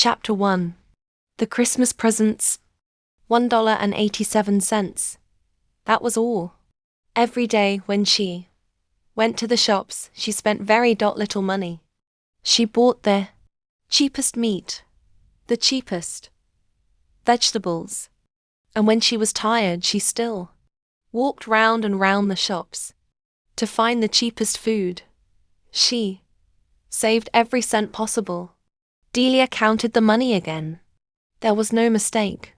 Chapter 1. The Christmas Presents. $1.87. That was all. Every day when she went to the shops, she spent very little money. She bought the cheapest meat, the cheapest vegetables, and when she was tired, she still walked round and round the shops to find the cheapest food. She saved every cent possible. Delia counted the money again. There was no mistake.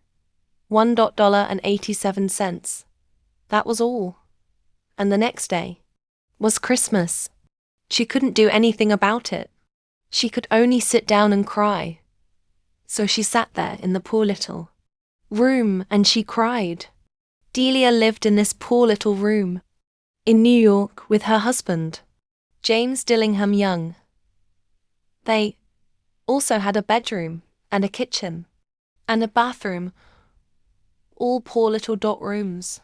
$1.87. That was all. And the next day was Christmas. She couldn't do anything about it. She could only sit down and cry. So she sat there in the poor little room and she cried. Delia lived in this poor little room in New York with her husband, James Dillingham Young. They also had a bedroom and a kitchen and a bathroom, all poor little rooms.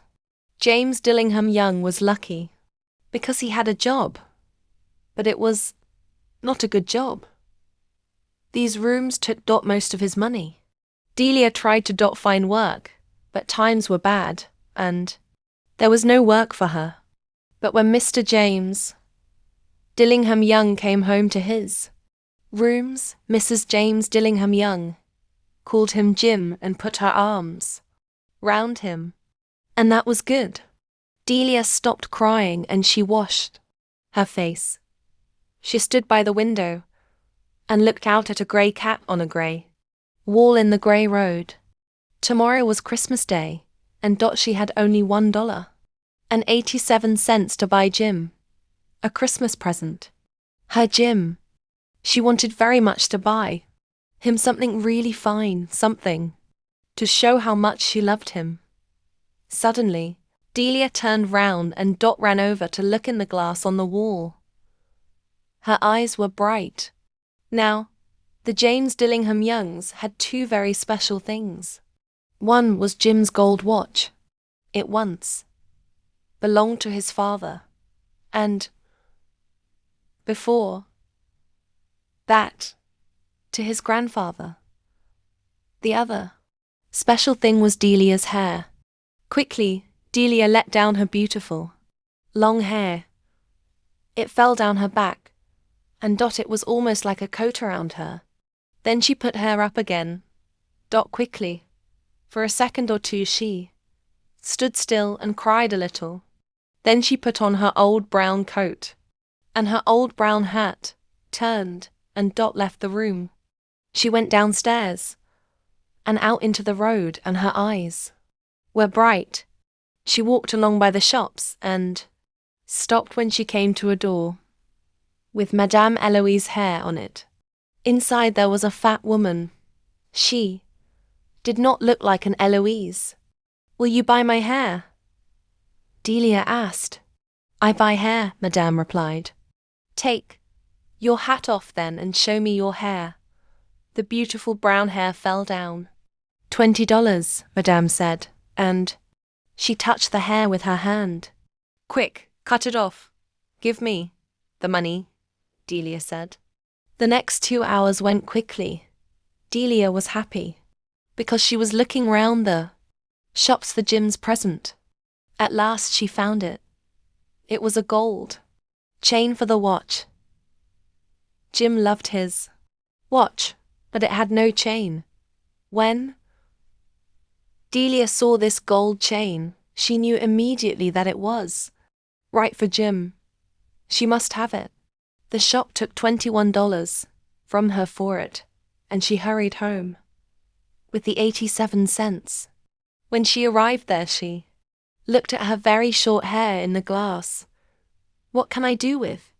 James Dillingham Young was lucky because he had a job, but it was not a good job. These rooms took most of his money. Delia tried to find work, but times were bad and there was no work for her. But when Mr. James Dillingham Young came home to his rooms, Mrs. James Dillingham Young called him Jim and put her arms round him. And that was good. Delia stopped crying and she washed her face. She stood by the window and looked out at a grey cat on a grey wall in the grey road. Tomorrow was Christmas Day, and she had only $1.87 to buy Jim a Christmas present. Her Jim. She wanted very much to buy him something really fine, something to show how much she loved him. Suddenly, Delia turned round and ran over to look in the glass on the wall. Her eyes were bright. Now, the James Dillingham Youngs had two very special things. One was Jim's gold watch. It once belonged to his father, and before that, to his grandfather. The other special thing was Delia's hair. Quickly, Delia let down her beautiful, long hair. It fell down her back, and it was almost like a coat around her. Then she put her up again. Quickly. For a second or two she stood still and cried a little. Then she put on her old brown coat and her old brown hat, turned, and left the room. She went downstairs and out into the road, and her eyes were bright. She walked along by the shops and stopped when she came to a door with Madame Eloise's hair on it. Inside there was a fat woman. She did not look like an Eloise. "Will you buy my hair?" Delia asked. "I buy hair," Madame replied. "Take your hat off then and show me your hair." The beautiful brown hair fell down. $20, Madame said, and she touched the hair with her hand. "Quick, cut it off. Give me the money," Delia said. The next 2 hours went quickly. Delia was happy because she was looking round the shops for Jim's present. At last she found it. It was a gold chain for the watch. Jim loved his watch, but it had no chain. When Delia saw this gold chain, she knew immediately that it was right for Jim. She must have it. The shop took $21 from her for it, and she hurried home with the 87 cents. When she arrived there, she looked at her very short hair in the glass. "What can I do with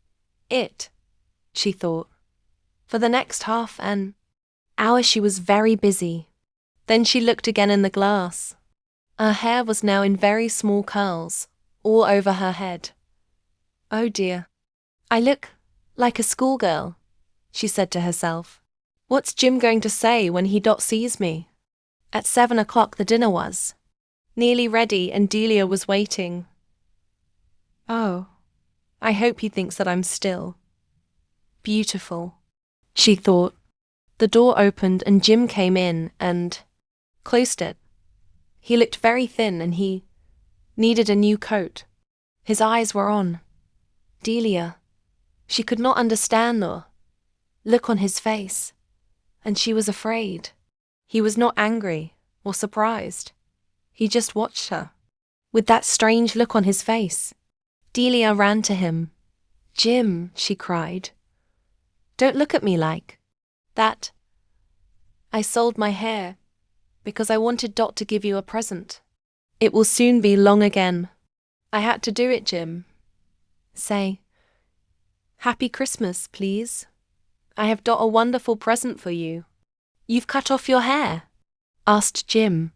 it?" she thought. For the next half an hour she was very busy. Then she looked again in the glass. Her hair was now in very small curls, all over her head. "Oh dear, I look like a schoolgirl," she said to herself. "What's Jim going to say when he sees me?" At 7 o'clock the dinner was nearly ready and Delia was waiting. "Oh, I hope he thinks that I'm still beautiful," she thought. The door opened and Jim came in and closed it. He looked very thin and he needed a new coat. His eyes were on Delia. She could not understand the look on his face, and she was afraid. He was not angry or surprised. He just watched her with that strange look on his face. Delia ran to him. "Jim," she cried, "don't look at me like that. I sold my hair because I wanted Dot to give you a present. It will soon be long again. I had to do it, Jim. Say, Happy Christmas, please. I have Dot a wonderful present for you." "You've cut off your hair?" asked Jim.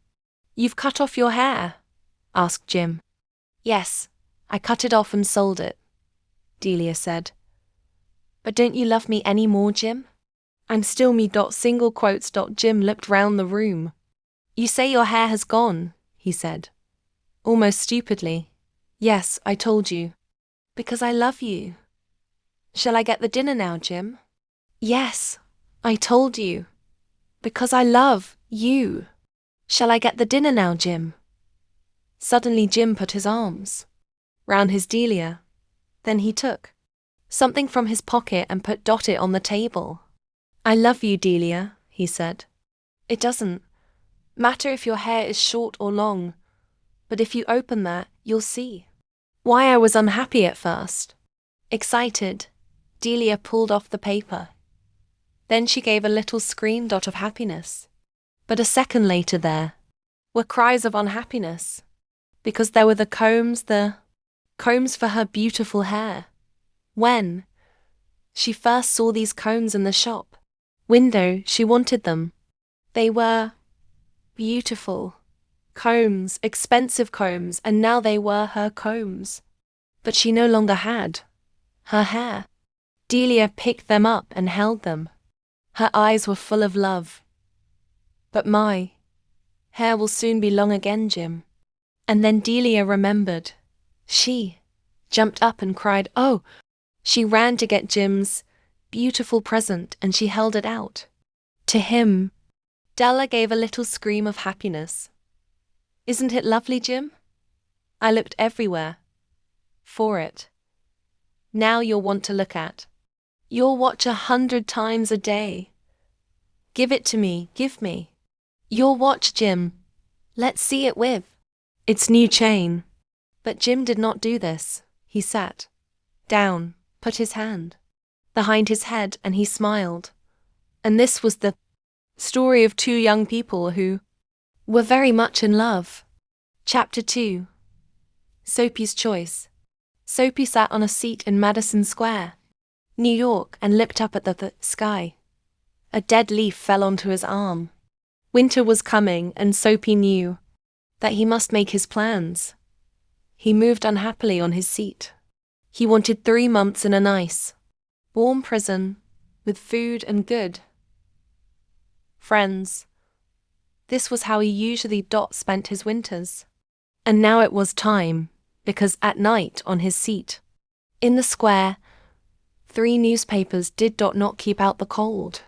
"You've cut off your hair?" asked Jim. "Yes, I cut it off and sold it," Delia said. "But don't you love me any more, Jim?" "I'm still me. Single quotes. Jim looked round the room. "You say your hair has gone," he said, almost stupidly. "Yes, I told you. Because I love you. Shall I get the dinner now, Jim?" "Yes, I told you. Because I love you. Shall I get the dinner now, Jim?" Suddenly Jim put his arms round his Delia. Then he took something from his pocket and put Dot it on the table. "I love you, Delia," he said. "It doesn't matter if your hair is short or long, but if you open that, you'll see why I was unhappy at first." Excited, Delia pulled off the paper. Then she gave a little scream of happiness. But a second later there were cries of unhappiness, because there were the combs for her beautiful hair. When she first saw these combs in the shop window, she wanted them. They were beautiful combs, expensive combs, and now they were her combs. But she no longer had her hair. Delia picked them up and held them. Her eyes were full of love. "But my hair will soon be long again, Jim." And then Delia remembered. She jumped up and cried, "Oh!" She ran to get Jim's beautiful present and she held it out to him. Della gave a little scream of happiness. "Isn't it lovely, Jim? I looked everywhere for it. Now you'll want to look at. You'll watch 100 times a day. Give it to me, give me. You'll watch, Jim. Let's see it with its new chain." But Jim did not do this. He sat down, put his hand behind his head, and he smiled. And this was the story of two young people who were very much in love. Chapter 2. Soapy's Choice. Soapy sat on a seat in Madison Square, New York, and looked up at the sky. A dead leaf fell onto his arm. Winter was coming, and Soapy knew that he must make his plans. He moved unhappily on his seat. He wanted 3 months in a nice, warm prison, with food and good friends. This was how he usually spent his winters. And now it was time, because at night on his seat in the square, 3 newspapers did not keep out the cold.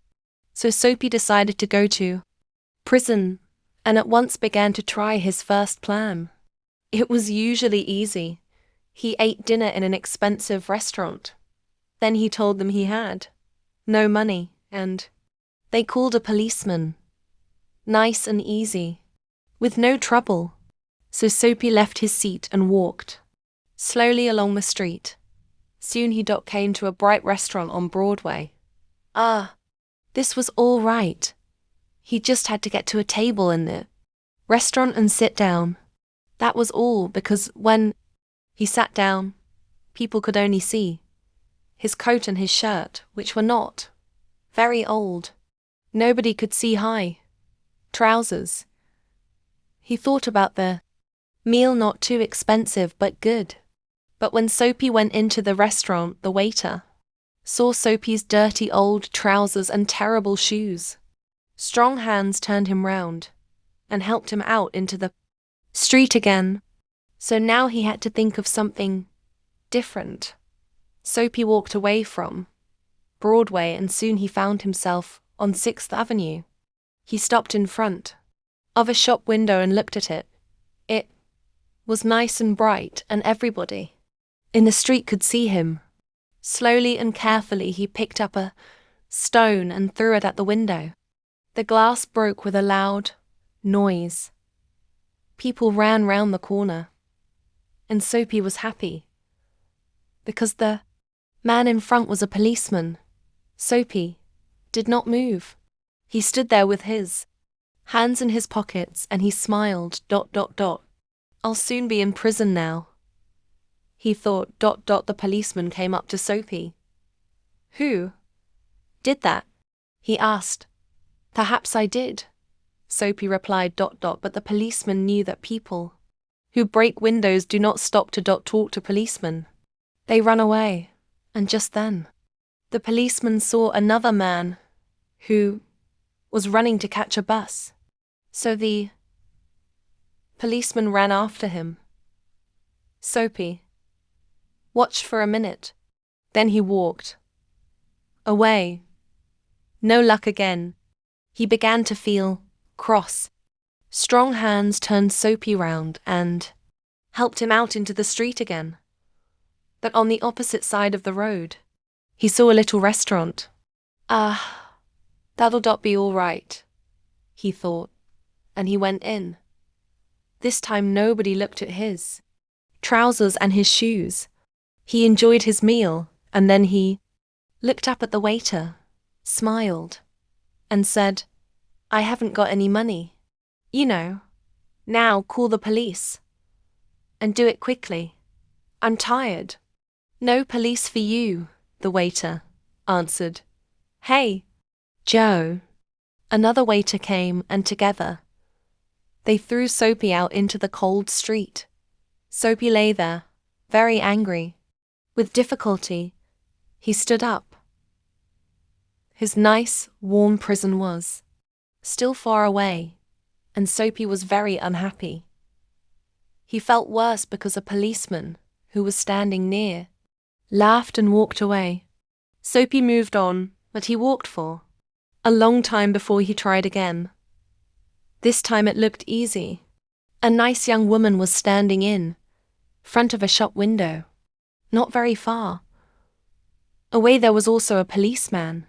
So Soapy decided to go to prison and at once began to try his first plan. It was usually easy. He ate dinner in an expensive restaurant. Then he told them he had no money, and they called a policeman. Nice and easy, with no trouble. So Soapy left his seat and walked slowly along the street. Soon he came to a bright restaurant on Broadway. This was all right. He just had to get to a table in the restaurant and sit down. That was all, because when he sat down, people could only see his coat and his shirt, which were not very old. Nobody could see high trousers. He thought about the meal, not too expensive but good. But when Soapy went into the restaurant, the waiter saw Soapy's dirty old trousers and terrible shoes. Strong hands turned him round and helped him out into the street again. So now he had to think of something different. Soapy walked away from Broadway and soon he found himself on 6th Avenue. He stopped in front of a shop window and looked at it. It was nice and bright, and everybody in the street could see him. Slowly and carefully he picked up a stone and threw it at the window. The glass broke with a loud noise. People ran round the corner, and Soapy was happy, because the man in front was a policeman. Soapy did not move. He stood there with his hands in his pockets, and he smiled. I'll soon be in prison now, he thought. The policeman came up to Soapy. Who did that? He asked. Perhaps I did, Soapy replied. But the policeman knew that people who break windows do not stop to talk to policemen. They run away. And just then, the policeman saw another man who was running to catch a bus. So the policeman ran after him. Soapy watched for a minute. Then he walked away. No luck again. He began to feel cross. Strong hands turned Soapy round and helped him out into the street again. But on the opposite side of the road, he saw a little restaurant. That'll be all right, he thought, and he went in. This time nobody looked at his trousers and his shoes. He enjoyed his meal, and then he looked up at the waiter, smiled, and said, I haven't got any money. Now call the police. And do it quickly. I'm tired. No police for you, the waiter answered. Hey, Joe. Another waiter came, and together they threw Soapy out into the cold street. Soapy lay there, very angry. With difficulty, he stood up. His nice, warm prison was still far away, and Soapy was very unhappy. He felt worse because a policeman, who was standing near, laughed and walked away. Soapy moved on, but he walked for a long time before he tried again. This time it looked easy. A nice young woman was standing in front of a shop window. Not very far away there was also a policeman.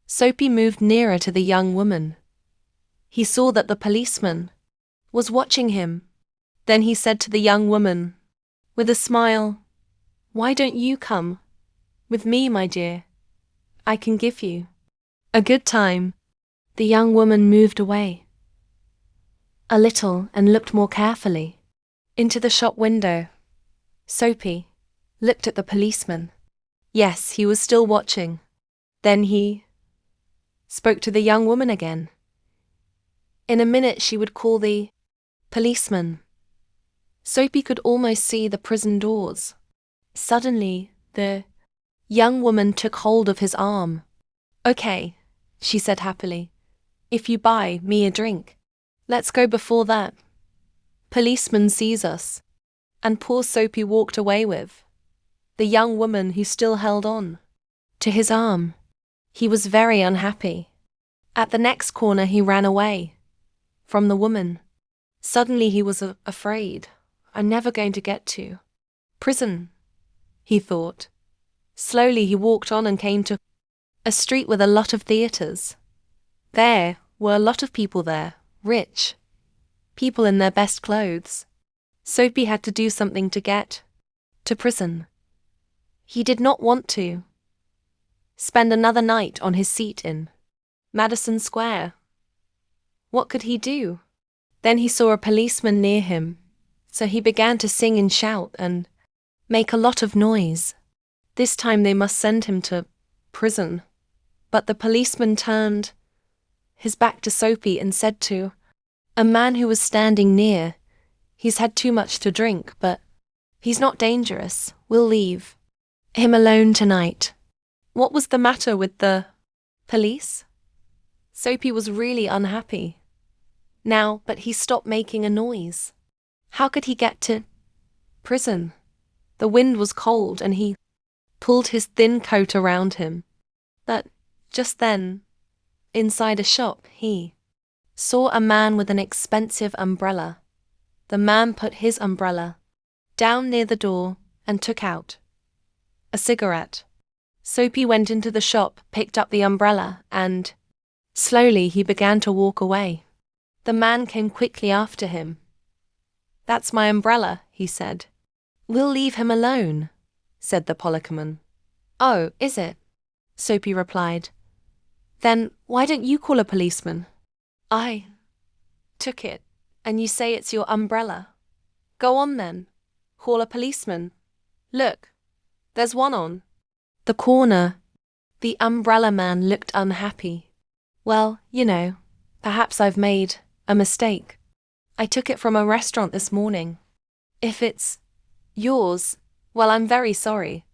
Soapy moved nearer to the young woman. He saw that the policeman was watching him. Then he said to the young woman, with a smile, Why don't you come with me, my dear? I can give you a good time. The young woman moved away a little and looked more carefully into the shop window. Soapy looked at the policeman. Yes, he was still watching. Then he spoke to the young woman again. In a minute she would call the policeman. Soapy could almost see the prison doors. Suddenly, the young woman took hold of his arm. Okay, she said happily. If you buy me a drink. Let's go before that policeman sees us. And poor Soapy walked away with the young woman who still held on to his arm. He was very unhappy. At the next corner he ran away from the woman. Suddenly he was afraid. I'm never going to get to prison, he thought. Slowly he walked on and came to a street with a lot of theatres. There were a lot of people there, rich people in their best clothes. Soapy had to do something to get to prison. He did not want to spend another night on his seat in Madison Square. What could he do? Then he saw a policeman near him, so he began to sing and shout and make a lot of noise. This time they must send him to prison. But the policeman turned his back to Soapy and said to a man who was standing near, He's had too much to drink, but he's not dangerous. We'll leave him alone tonight. What was the matter with the police? Soapy was really unhappy now, but he stopped making a noise. How could he get to prison? The wind was cold and he pulled his thin coat around him. But just then, Inside a shop, he saw a man with an expensive umbrella. The man put his umbrella down near the door and took out a cigarette. Soapy went into the shop, picked up the umbrella, and slowly he began to walk away. The man came quickly after him. "That's my umbrella," he said. "We'll leave him alone," said the policeman. "Oh, is it?" Soapy replied. "Then why don't you call a policeman?" "I took it, and you say it's your umbrella. Go on then, call a policeman. Look, there's one on the corner." The umbrella man looked unhappy. "Well, perhaps I've made a mistake. I took it from a restaurant this morning. If it's yours, well, I'm very sorry.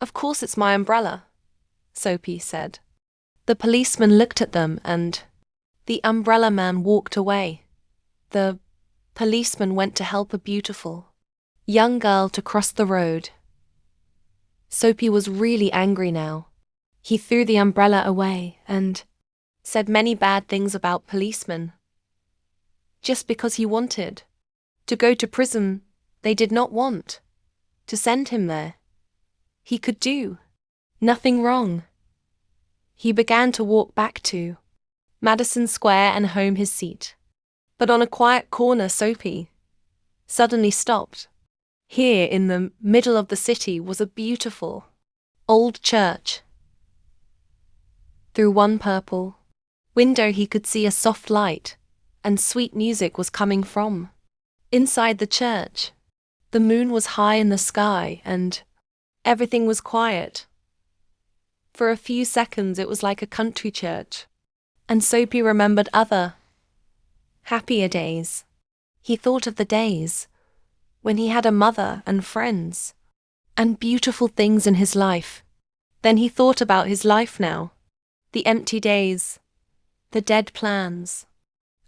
Of course it's my umbrella," Soapy said. The policeman looked at them and the umbrella man walked away. The policeman went to help a beautiful young girl to cross the road. Soapy was really angry now. He threw the umbrella away and said many bad things about policemen. Just because he wanted to go to prison, they did not want to send him there. He could do nothing wrong. He began to walk back to Madison Square and home his seat. But on a quiet corner, Soapy suddenly stopped. Here in the middle of the city was a beautiful old church. Through one purple window he could see a soft light, and sweet music was coming from inside the church. The moon was high in the sky, and everything was quiet. For a few seconds it was like a country church, and Soapy remembered other happier days. He thought of the days when he had a mother and friends and beautiful things in his life. Then he thought about his life now, the empty days, the dead plans,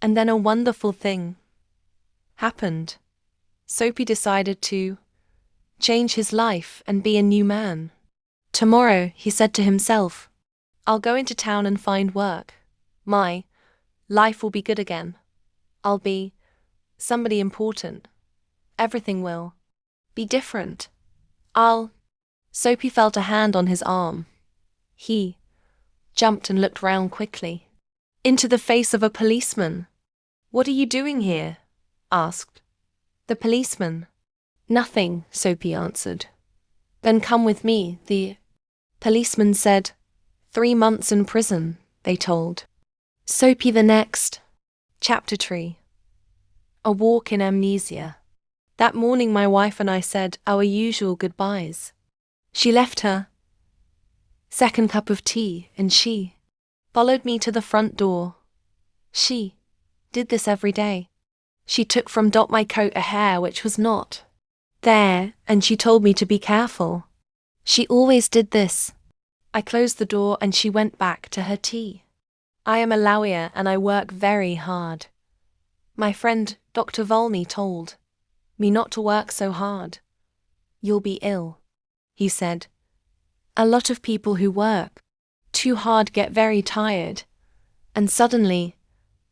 and then a wonderful thing happened. Soapy decided to change his life and be a new man. "Tomorrow," he said to himself, "I'll go into town and find work. My life will be good again. I'll be somebody important. Everything will be different. Soapy felt a hand on his arm. He jumped and looked round quickly. Into the face of a policeman. "What are you doing here?" asked the policeman. "Nothing," Soapy answered. "Then come with me," the policeman said. 3 months in prison, they told Soapy the next. Chapter 3. A walk in amnesia. That morning my wife and I said our usual goodbyes. She left her second cup of tea and she followed me to the front door. She did this every day. She took from my coat a hair which was not there, and she told me to be careful. She always did this. I closed the door and she went back to her tea. I am a lawyer and I work very hard. My friend Dr. Volney told me not to work so hard. "You'll be ill," he said. "A lot of people who work too hard get very tired, and suddenly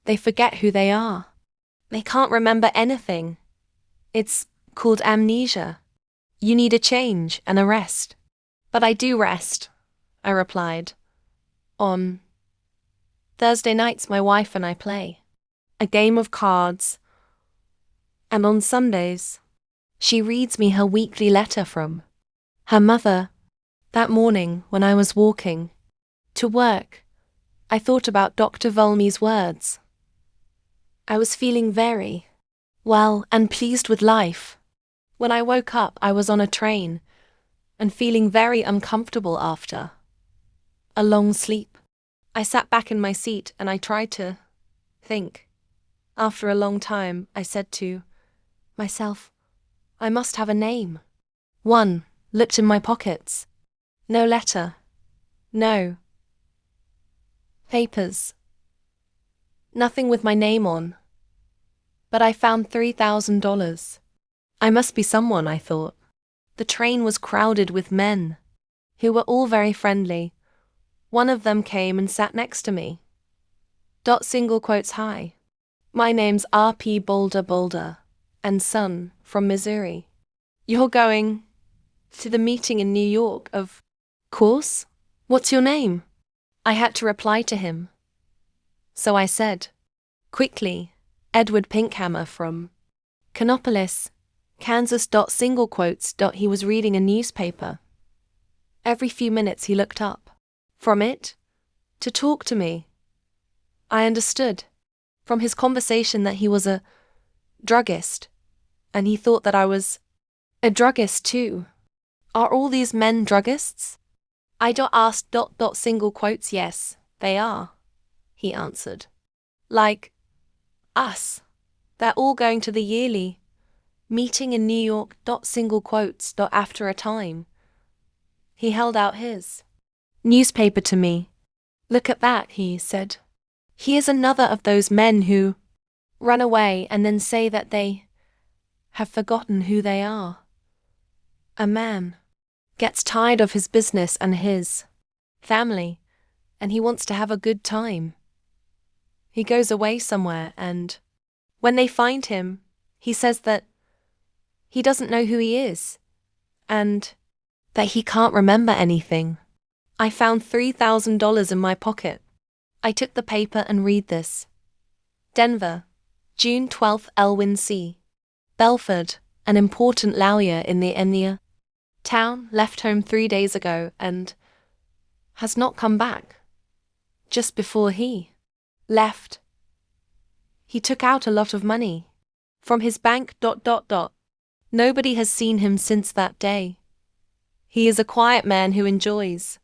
they forget who they are. They can't remember anything. It's called amnesia. You need a change and a rest." "But I do rest," I replied. "On Thursday nights my wife and I play a game of cards, and on Sundays she reads me her weekly letter from her mother." That morning when I was walking to work, I thought about Dr. Volney's words. I was feeling very well and pleased with life. When I woke up, I was on a train and feeling very uncomfortable after a long sleep. I sat back in my seat and I tried to think. After a long time, I said to myself, I must have a name. One looked in my pockets. No letter. No papers. Nothing with my name on. But I found $3,000. I must be someone, I thought. The train was crowded with men who were all very friendly. One of them came and sat next to me. Single quotes hi. My name's R.P. Boulder and son from Missouri. You're going to the meeting in New York, of course. What's your name? I had to reply to him. So I said, quickly, Edward Pinkhammer from Canopolis, Kansas. Single quotes. He was reading a newspaper. Every few minutes he looked up from it to talk to me. I understood from his conversation that he was a druggist, and he thought that I was a druggist too. Are all these men druggists? I asked. Single quotes. Yes, they are, he answered. Like us. They're all going to the yearly meeting in New York. Single quotes. After a time, he held out his newspaper to me. Look at that, he said. He is another of those men who run away and then say that they have forgotten who they are. A man gets tired of his business and his family, and he wants to have a good time. He goes away somewhere, and when they find him, he says that he doesn't know who he is, and that he can't remember anything. I found $3,000 in my pocket. I took the paper and read this. Denver, June 12th. Elwin C. Belford, an important lawyer in the town, left home 3 days ago and has not come back. Just before he left, he took out a lot of money from his bank. Nobody has seen him since that day. He is a quiet man who enjoys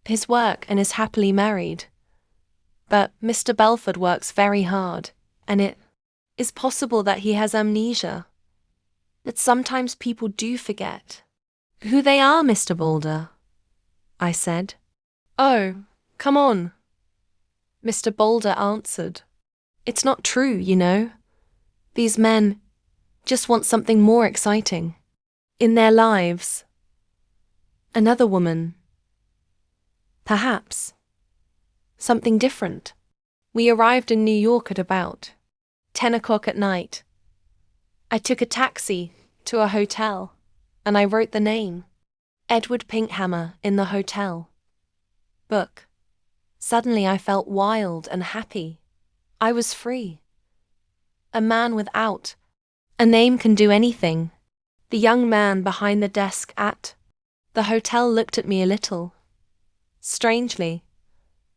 his work and is happily married. But Mr. Belford works very hard, and it is possible that he has amnesia. That sometimes people do forget who they are, Mr. Boulder, I said. Oh, come on, Mr. Boulder answered. It's not true, you know. These men just want something more exciting in their lives. Another woman. Perhaps something different. We arrived in New York at about 10 o'clock at night. I took a taxi to a hotel, and I wrote the name, Edward Pinkhammer, in the hotel book. Suddenly I felt wild and happy. I was free. A man without a name can do anything. The young man behind the desk at the hotel looked at me a little strangely.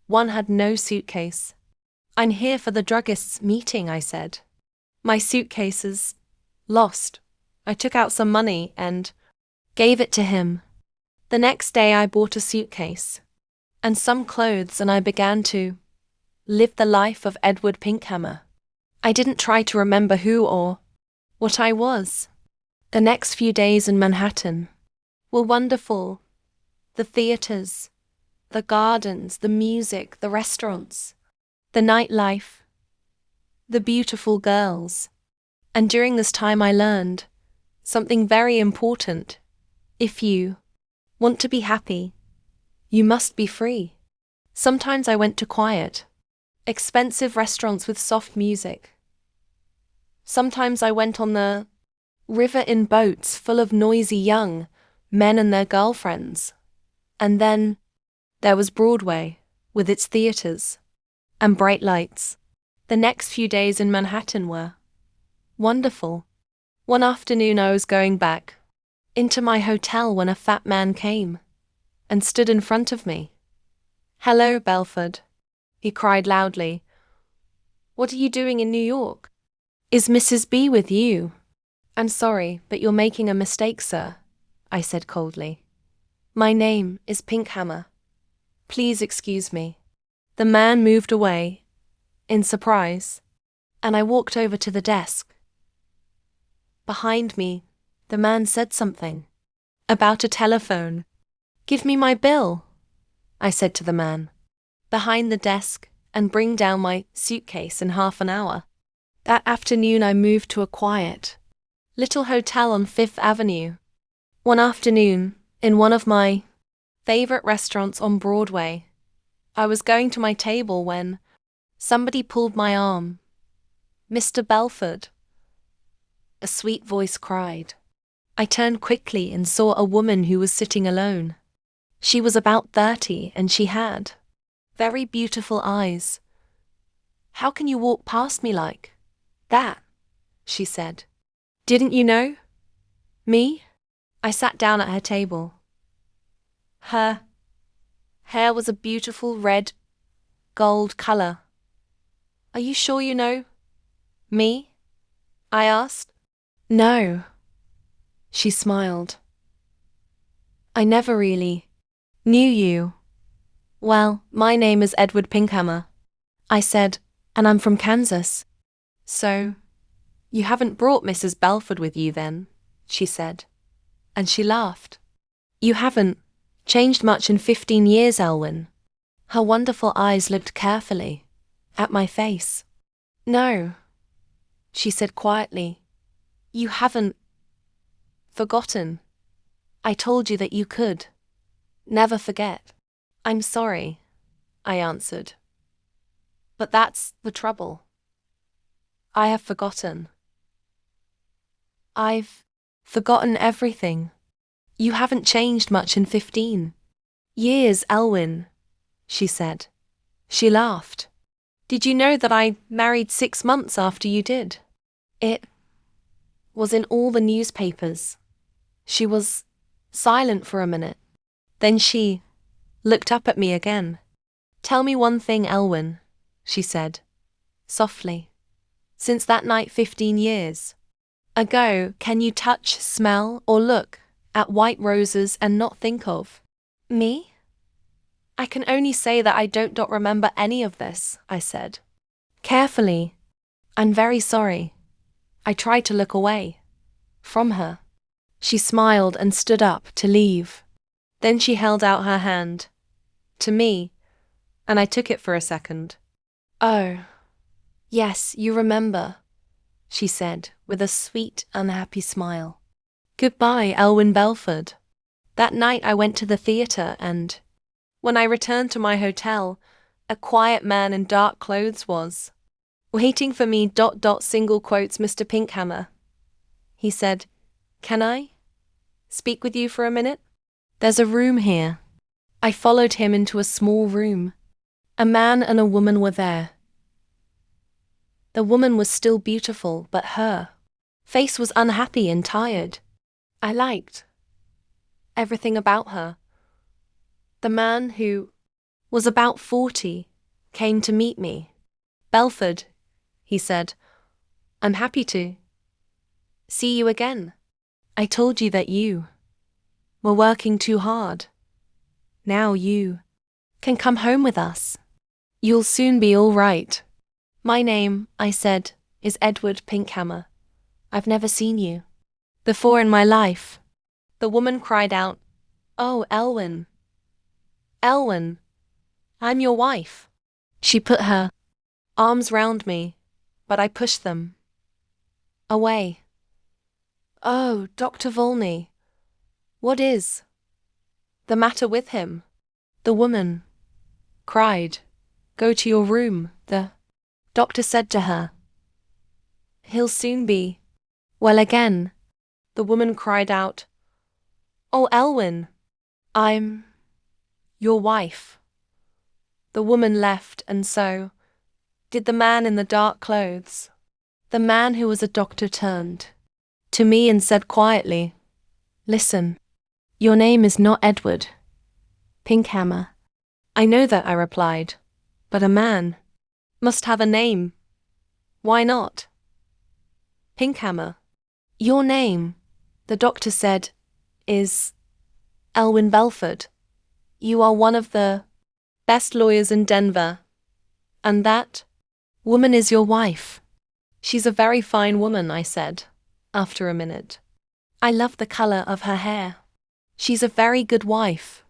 One had no suitcase. I'm here for the druggist's meeting, I said. My suitcase is lost. I took out some money and gave it to him. The next day I bought a suitcase and some clothes, and I began to live the life of Edward Pinkhammer. I didn't try to remember who or what I was. The next few days in Manhattan were wonderful. The theaters, the gardens, the music, the restaurants, the nightlife, the beautiful girls. And during this time I learned something very important. If you want to be happy, you must be free. Sometimes I went to quiet, expensive restaurants with soft music. Sometimes I went on the river in boats full of noisy young men and their girlfriends. And then there was Broadway, with its theaters and bright lights. The next few days in Manhattan were wonderful. One afternoon I was going back into my hotel when a fat man came and stood in front of me. Hello, Belford, he cried loudly. What are you doing in New York? Is Mrs. B with you? I'm sorry, but you're making a mistake, sir, I said coldly. My name is Pinkhammer. Please excuse me. The man moved away in surprise, and I walked over to the desk. Behind me, the man said something about a telephone. Give me my bill, I said to the man behind the desk, and bring down my suitcase in half an hour. That afternoon I moved to a quiet little hotel on Fifth Avenue. One afternoon, in one of my favorite restaurants on Broadway, I was going to my table when Somebody pulled my arm. Mr. Belford, a sweet voice cried. I turned quickly and saw a woman who was sitting alone. She was about 30 and she had very beautiful eyes. How can you walk past me like that? She said. Didn't you know me? I sat down at her table. Her hair was a beautiful red gold color. Are you sure you know me? I asked. No. She smiled. I never really knew you. Well, my name is Edward Pinkhammer, I said, and I'm from Kansas. So, you haven't brought Mrs. Belford with you then, she said. And she laughed. You haven't changed much in 15 years, Elwyn. Her wonderful eyes looked carefully at my face. No, she said quietly. You haven't forgotten. I told you that you could never forget. I'm sorry, I answered. But that's the trouble. I have forgotten. I've forgotten everything. You haven't changed much in 15 years, Elwyn, she said. She laughed. Did you know that I married 6 months after you did? It was in all the newspapers. She was silent for a minute. Then she looked up at me again. Tell me one thing, Elwyn, she said, softly. Since that night 15 years ago, can you touch, smell, or look at white roses and not think of me? I can only say that I don't remember any of this, I said. Carefully. I'm very sorry. I tried to look away from her. She smiled and stood up to leave. Then she held out her hand to me, and I took it for a second. Oh, yes, you remember, she said with a sweet, unhappy smile. Goodbye, Elwyn Belford. That night I went to the theatre and, when I returned to my hotel, a quiet man in dark clothes was waiting for me. Single quotes, Mr. Pinkhammer. He said, Can I speak with you for a minute? There's a room here. I followed him into a small room. A man and a woman were there. The woman was still beautiful, but her face was unhappy and tired. I liked everything about her. The man, who was about 40, came to meet me. Belford, he said, I'm happy to see you again. I told you that you were working too hard. Now you can come home with us. You'll soon be all right. My name, I said, is Edward Pinkhammer. I've never seen you before in my life. The woman cried out, Oh, Elwyn. Elwyn, I'm your wife. She put her arms round me, but I pushed them away. Oh, Dr. Volney, what is the matter with him? The woman cried. Go to your room, the doctor said to her. He'll soon be well again. The woman cried out, Oh, Elwyn, I'm your wife. The woman left, and so did the man in the dark clothes. The man who was a doctor turned to me and said quietly, Listen, your name is not Edward Pinkhammer. I know that, I replied, but a man must have a name. Why not Pinkhammer? Your name, the doctor said, is Elwyn Belford. You are one of the best lawyers in Denver. And that woman is your wife. She's a very fine woman, I said, after a minute. I love the color of her hair. She's a very good wife,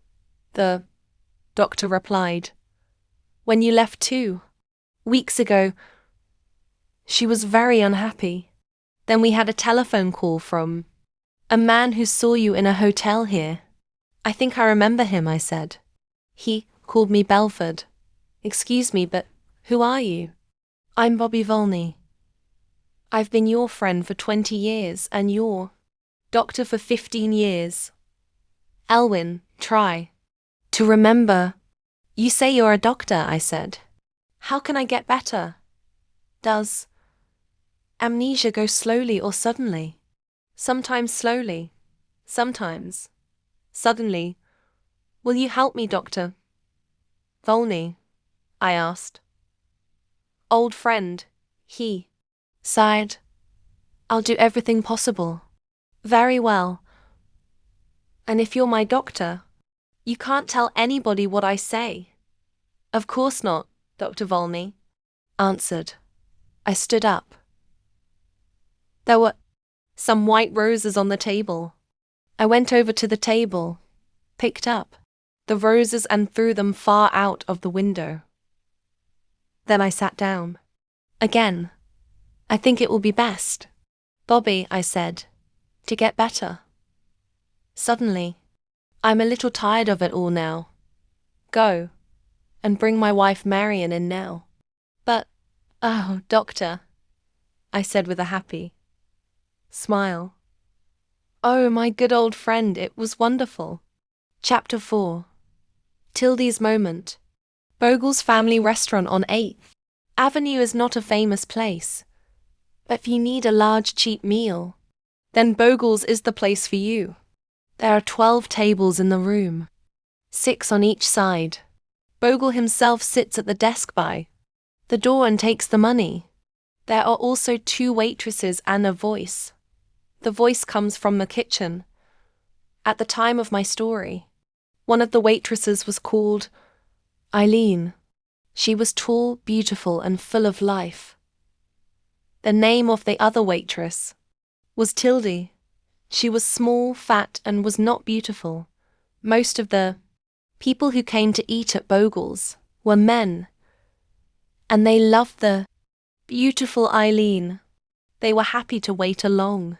the doctor replied. When you left 2 weeks ago, she was very unhappy. Then we had a telephone call from a man who saw you in a hotel here. I think I remember him, I said. He called me Belford. Excuse me, but Who are you? I'm Bobby Volney. I've been your friend for 20 years and your doctor for 15 years. Elwyn, try to remember. You say you're a doctor, I said. How can I get better? Does amnesia go slowly or suddenly? Sometimes slowly, sometimes suddenly. Will you help me, Dr. Volney? I asked. Old friend, he sighed. I'll do everything possible. Very well. And if you're my doctor, you can't tell anybody what I say. Of course not, Dr. Volney answered. I stood up. There were some white roses on the table. I went over to the table, picked up the roses and threw them far out of the window. Then I sat down. Again, I think it will be best, Bobby, I said, to get better. Suddenly, I'm a little tired of it all now. Go and bring my wife Marion in now. But, oh, doctor, I said with a happy smile. Oh, my good old friend, it was wonderful. Chapter 4. Tildy's Moment. Bogle's family restaurant on 8th Avenue is not a famous place. But if you need a large cheap meal, then Bogle's is the place for you. There are 12 tables in the room, 6 on each side. Bogle himself sits at the desk by the door and takes the money. There are also 2 waitresses and a voice. The voice comes from the kitchen. At the time of my story, one of the waitresses was called Eileen. She was tall, beautiful, and full of life. The name of the other waitress was Tildy. She was small, fat, and was not beautiful. Most of the people who came to eat at Bogle's were men, and they loved the beautiful Eileen. They were happy to wait a long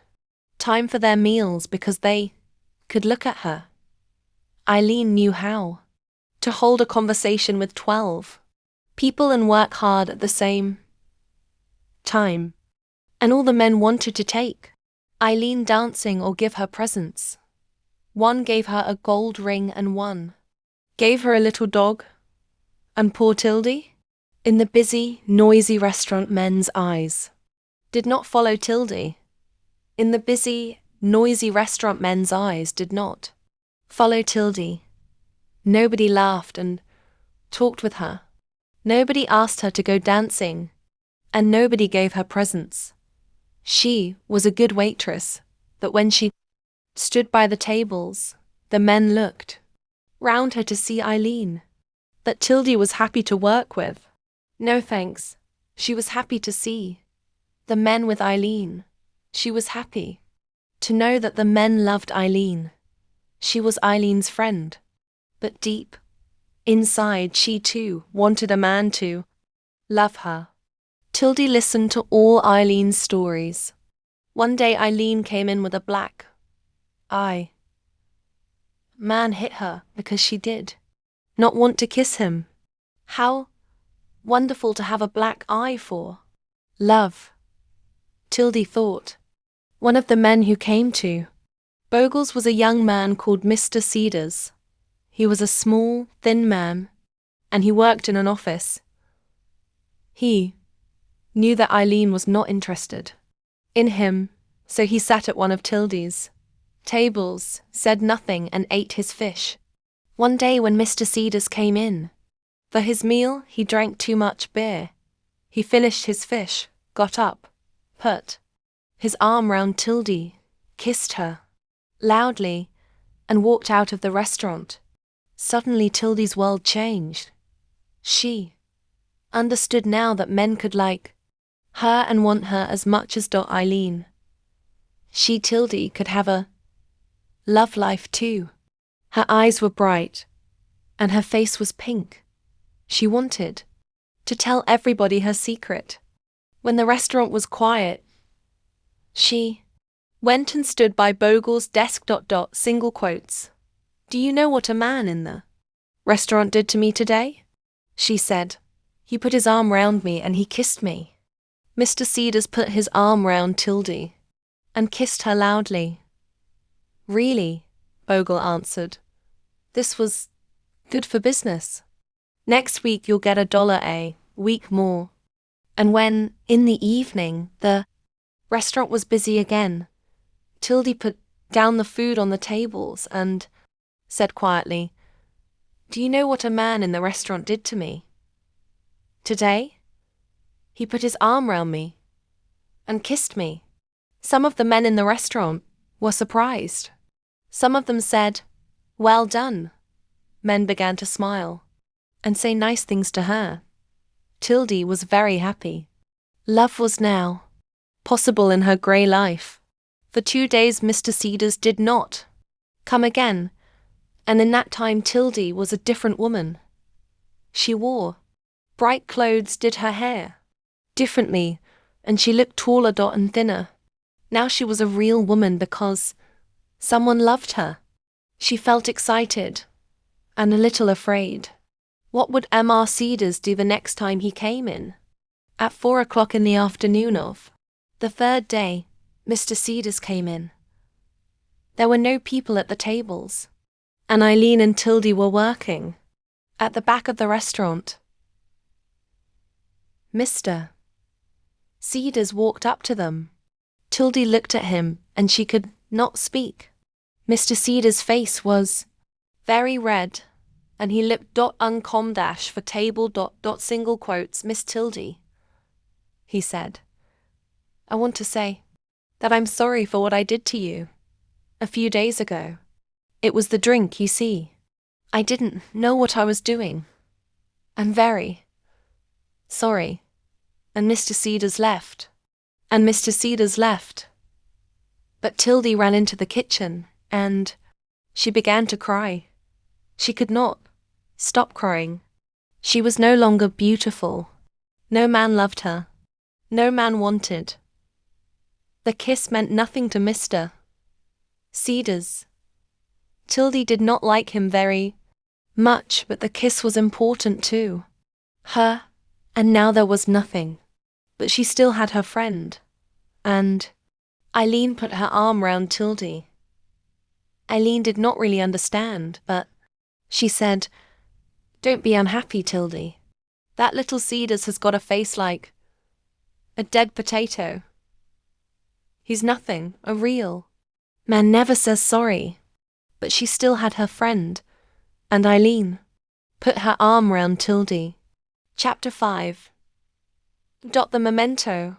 time for their meals because they could look at her. Eileen knew how to hold a conversation with 12 people and work hard at the same time. And all the men wanted to take Eileen dancing or give her presents. One gave her a gold ring and one gave her a little dog. And poor Tildy, in the busy, noisy restaurant, men's eyes did not follow Tildy. In the busy, noisy restaurant, men's eyes did not follow Tildy. Nobody laughed and talked with her. Nobody asked her to go dancing, and nobody gave her presents. She was a good waitress, but when she stood by the tables, the men looked round her to see Eileen, that Tildy was happy to work with. No thanks, she was happy to see the men with Eileen. She was happy to know that the men loved Eileen. She was Eileen's friend. But deep inside, she too wanted a man to love her. Tildy listened to all Eileen's stories. One day Eileen came in with a black eye. Man hit her because she did not want to kiss him. How wonderful to have a black eye for love, Tildy thought. One of the men who came to Bogle's was a young man called Mr. Cedars. He was a small, thin man, and he worked in an office. He knew that Eileen was not interested in him, so he sat at one of Tildy's tables, said nothing, and ate his fish. One day when Mr. Cedars came in for his meal, he drank too much beer. He finished his fish, got up, put his arm round Tildy, kissed her loudly, and walked out of the restaurant. Suddenly Tildy's world changed. She understood now that men could like her and want her as much as Eileen. She, Tildy, could have a love life too. Her eyes were bright, and her face was pink. She wanted to tell everybody her secret. When the restaurant was quiet, she went and stood by Bogle's desk. Single quotes. Do you know what a man in the restaurant did to me today? She said. He put his arm round me and he kissed me. Mr. Cedars put his arm round Tildy and kissed her loudly. Really, Bogle answered. This was good for business. Next week you'll get $1 a week more. And when, in the evening, the restaurant was busy again, Tildy put down the food on the tables and said quietly, "Do you know what a man in the restaurant did to me? Today? He put his arm round me and kissed me." Some of the men in the restaurant were surprised. Some of them said, "Well done." Men began to smile and say nice things to her. Tildy was very happy. Love was now possible in her grey life. For 2 days Mr. Cedars did not come again, and in that time Tildy was a different woman. She wore bright clothes, did her hair differently, and she looked taller and thinner. Now she was a real woman because someone loved her. She felt excited and a little afraid. What would Mr. Cedars do the next time he came in? At 4 o'clock in the afternoon of the third day, Mr. Cedars came in. There were no people at the tables, and Eileen and Tildy were working at the back of the restaurant. Mr. Cedars walked up to them. Tildy looked at him and she could not speak. Mr. Cedars' face was very red, and he looked uncom dash for table single quotes, "Miss Tildy," he said. "I want to say that I'm sorry for what I did to you a few days ago. It was the drink, you see. I didn't know what I was doing. I'm very sorry." And Mr. Cedars left. But Tildy ran into the kitchen, and she began to cry. She could not stop crying. She was no longer beautiful. No man loved her. No man wanted. The kiss meant nothing to Mr. Cedars. Tildy did not like him very much, but the kiss was important to her, and now there was nothing. But she still had her friend, and Eileen put her arm round Tildy. Eileen did not really understand, but she said, "Don't be unhappy, Tildy. That little Cedars has got a face like a dead potato. He's nothing, a real man never says sorry." But she still had her friend, and Eileen put her arm round Tildy. Chapter 5. The memento.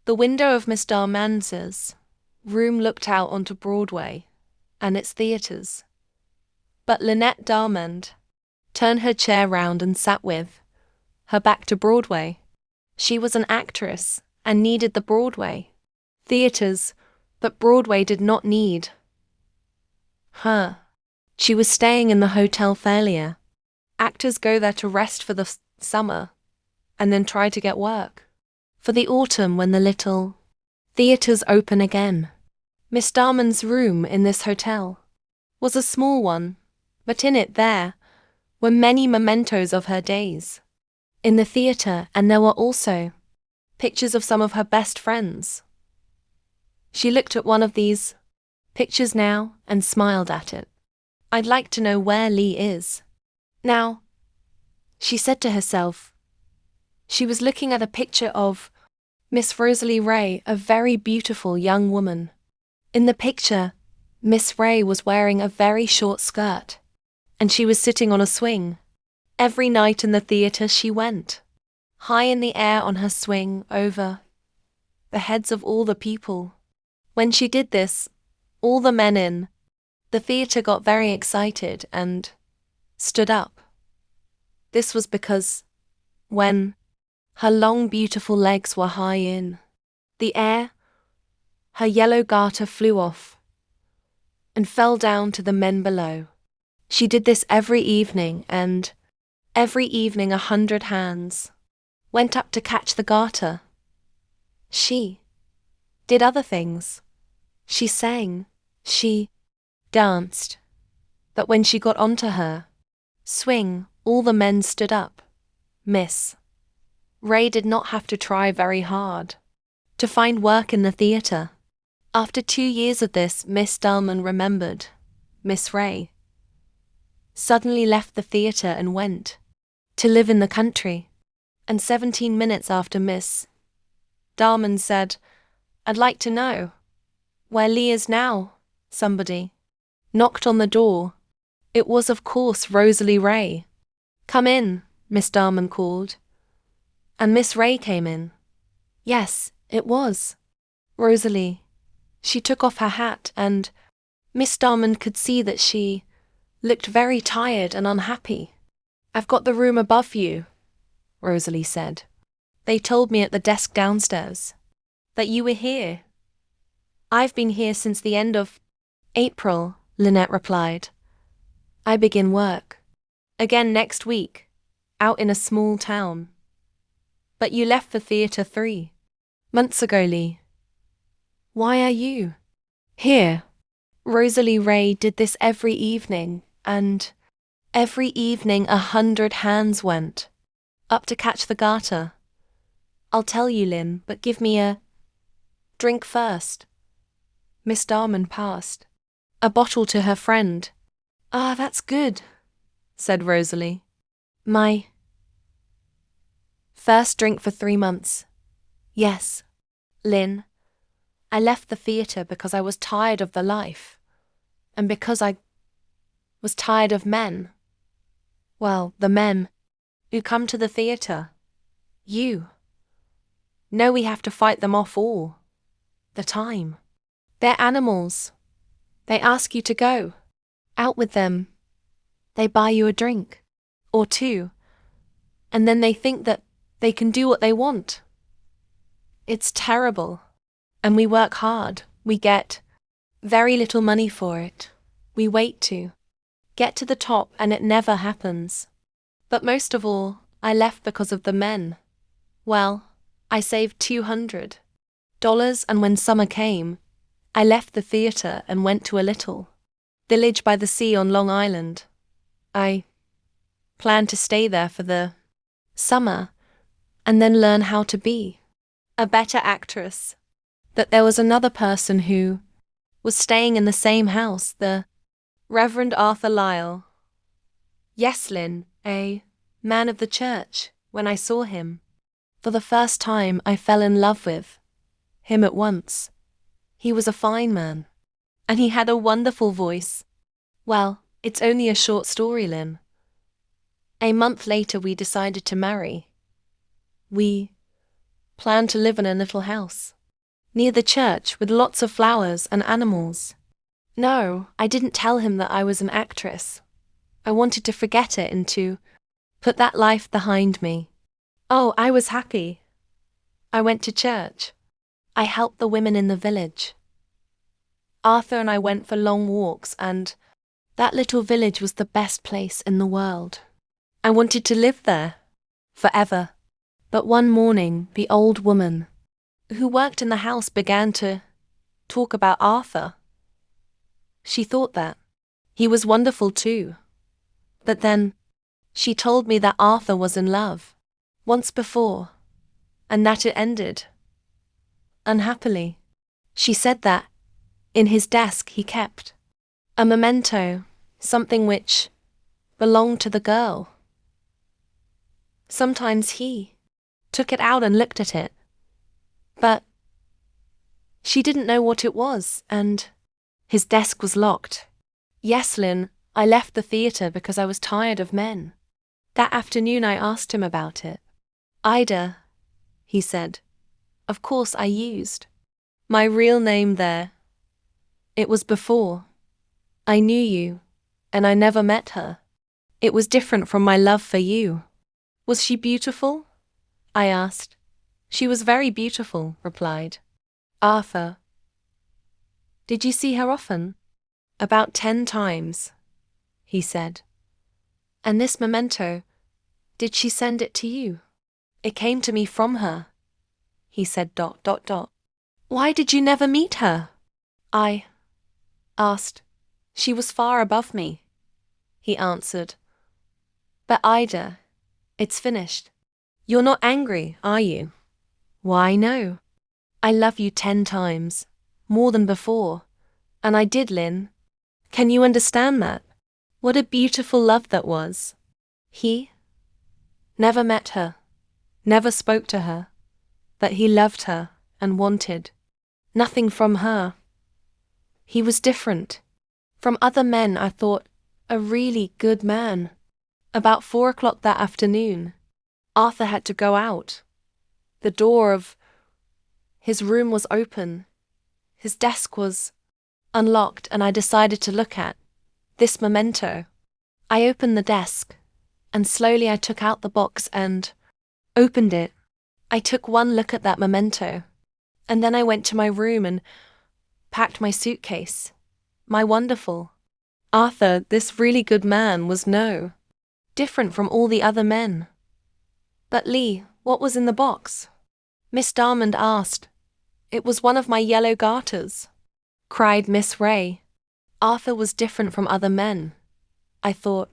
The window of Miss Darman's room looked out onto Broadway and its theatres. But Lynette Darmand turned her chair round and sat with her back to Broadway. She was an actress and needed the Broadway theatres, but Broadway did not need her. She was staying in the Hotel Failure. Actors go there to rest for the summer and then try to get work for the autumn when the little theatres open again. Miss Darman's room in this hotel was a small one, but in it there were many mementos of her days in the theatre, and there were also pictures of some of her best friends. She looked at one of these pictures now and smiled at it. "I'd like to know where Lee is now," she said to herself. She was looking at a picture of Miss Rosalie Ray, a very beautiful young woman. In the picture, Miss Ray was wearing a very short skirt, and she was sitting on a swing. Every night in the theatre she went, high in the air on her swing over the heads of all the people. When she did this, all the men in the theatre got very excited and stood up. This was because when her long beautiful legs were high in the air, her yellow garter flew off and fell down to the men below. She did this every evening, and every evening 100 hands went up to catch the garter. She did other things. She sang, she danced. But when she got onto her swing, all the men stood up. Miss Ray did not have to try very hard to find work in the theatre. After 2 years of this, Miss Dallman remembered. Miss Ray suddenly left the theatre and went to live in the country. And 17 minutes after Miss Dallman said, "I'd like to know where Lee is now." Somebody knocked on the door. It was, of course, Rosalie Ray. "Come in," Miss Dallman called. And Miss Ray came in. Yes, it was Rosalie. She took off her hat, and Miss Dallman could see that she looked very tired and unhappy. "I've got the room above you," Rosalie said. "They told me at the desk downstairs that you were here." "I've been here since the end of April," Lynette replied. "I begin work again next week, out in a small town." "But you left the theatre 3 months ago, Lee. Why are you here?" Rosalie Ray did this every evening, and every evening 100 hands went up to catch the garter. "I'll tell you, Lynn, but give me a drink first." Miss Dallman passed a bottle to her friend. "Ah, that's good," said Rosalie. "My first drink for 3 months. Yes, Lynn, I left the theatre because I was tired of the life, and because I was tired of men. Well, the men who come to the theatre. You. Know we have to fight them off all the time. They're animals. They ask you to go out with them. They buy you a drink or 2, and then they think that they can do what they want. It's terrible. And we work hard. We get very little money for it. We wait to get to the top, and it never happens. But most of all, I left because of the men. Well, I saved $200, and when summer came, I left the theatre and went to a little village by the sea on Long Island. I planned to stay there for the summer and then learn how to be a better actress. But there was another person who was staying in the same house, the Reverend Arthur Lyle. Yes, Lynn, a man of the church. When I saw him for the first time, I fell in love with him at once. He was a fine man, and he had a wonderful voice. Well, it's only a short story, Lynn. A month later, we decided to marry. We planned to live in a little house near the church with lots of flowers and animals. No, I didn't tell him that I was an actress. I wanted to forget it and to put that life behind me. Oh, I was happy. I went to church. I helped the women in the village. Arthur and I went for long walks, and that little village was the best place in the world. I wanted to live there forever. But one morning, the old woman who worked in the house began to talk about Arthur. She thought that he was wonderful too. But then she told me that Arthur was in love once before, and that it ended unhappily. She said that in his desk he kept a memento, something which belonged to the girl. Sometimes he took it out and looked at it, but she didn't know what it was, and his desk was locked. Yes, Lynn, I left the theatre because I was tired of men. That afternoon I asked him about it. "Ida," he said. Of course I used my real name there. It was before I knew you, and I never met her. It was different from my love for you. Was she beautiful? I asked. She was very beautiful, replied Arthur. Did you see her often? About 10 times, he said. And this memento, did she send it to you? It came to me from her, he said ... Why did you never meet her? I asked. She was far above me, he answered. But Ida, it's finished. You're not angry, are you? Why, no. I love you 10 times. More than before. And I did, Lynn. Can you understand that? What a beautiful love that was. He never met her, never spoke to her, but he loved her and wanted nothing from her. He was different. From other men, I thought, a really good man. About 4 o'clock that afternoon, Arthur had to go out. The door of his room was open. His desk was unlocked, and I decided to look at this memento. I opened the desk, and slowly I took out the box and opened it. I took one look at that memento, and then I went to my room and packed my suitcase. My wonderful Arthur, this really good man, was different from all the other men. But Lee, what was in the box? Miss Darmond asked. It was one of my yellow garters, cried Miss Ray. Arthur was different from other men. I thought,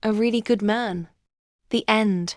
a really good man. The end.